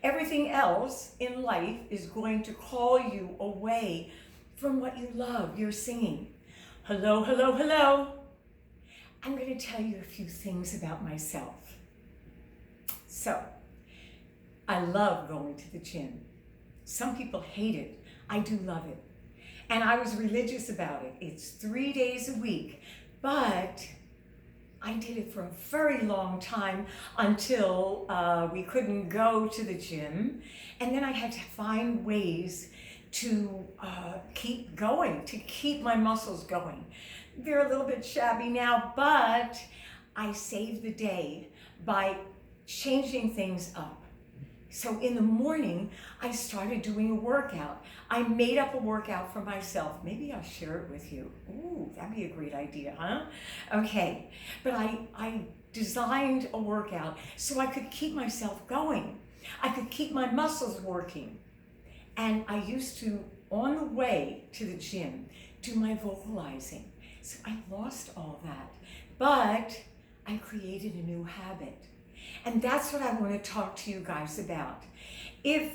Everything else in life is going to call you away from what you love. You're singing. Hello, hello, hello. I'm going to tell you a few things about myself. So, I love going to the gym. Some people hate it. I do love it. And I was religious about it. It's 3 days a week. But I did it for a very long time until we couldn't go to the gym. And then I had to find ways to keep going, to keep my muscles going. They're a little bit shabby now, but I saved the day by changing things up. So in the morning, I started doing a workout. I made up a workout for myself. Maybe I'll share it with you. Ooh, that'd be a great idea, huh? Okay, but I designed a workout so I could keep myself going. I could keep my muscles working. And I used to, on the way to the gym, do my vocalizing. So I lost all that, but I created a new habit. And that's what I want to talk to you guys about. If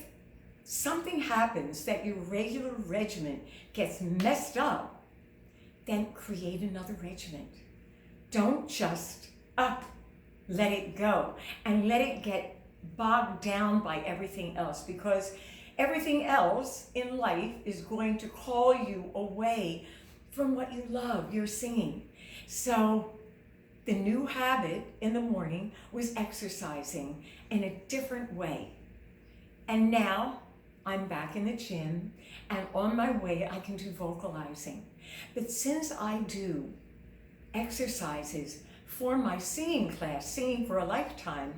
something happens that your regular regimen gets messed up, then create another regimen. Don't just let it go and let it get bogged down by everything else, because everything else in life is going to call you away from what you love. You're singing. So the new habit in the morning was exercising in a different way. And now I'm back in the gym, and on my way I can do vocalizing. But since I do exercises for my singing class, Singing for a Lifetime,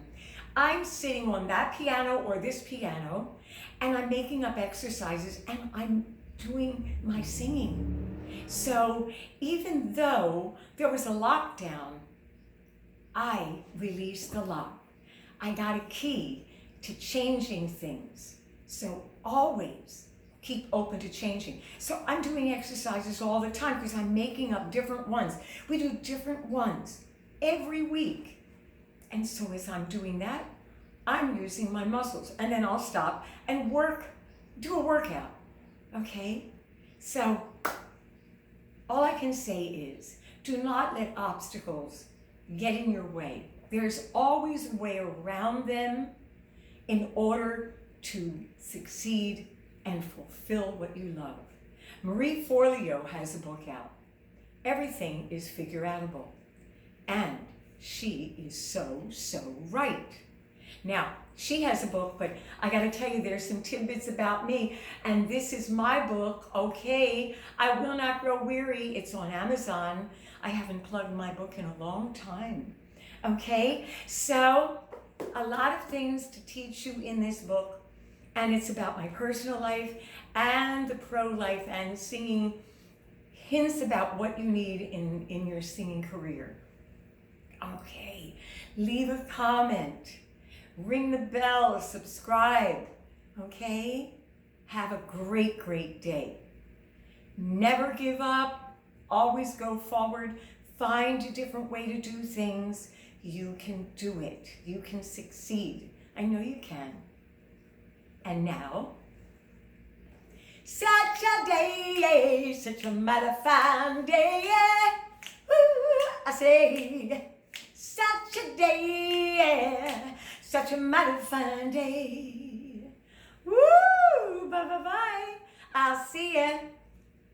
I'm sitting on that piano or this piano, and I'm making up exercises, and I'm doing my singing. So even though there was a lockdown, I released the lock. I got a key to changing things. So always keep open to changing. So I'm doing exercises all the time because I'm making up different ones. We do different ones every week. And so as I'm doing that, I'm using my muscles. And then I'll stop and do a workout. Okay? So all I can say is, do not let obstacles get in your way. There's always a way around them in order to succeed and fulfill what you love. Marie Forleo has a book out. Everything is figure-outable. And she is so right. Now, she has a book, but I gotta tell you, there's some tidbits about me, and this is my book, Okay, I Will Not Grow Weary. It's on Amazon. I haven't plugged my book in a long time. Okay, so a lot of things to teach you in this book, and it's about my personal life and the pro-life and singing, hints about what you need in your singing career. Okay, leave a comment, ring the bell, subscribe, okay? Have a great day. Never give up. Always go forward. Find a different way to do things. You can do it. You can succeed. I know you can. And now, such a day, such a mighty fine day. Ooh, I say, such a day, such a mighty fine day. Woo, bye. I'll see ya.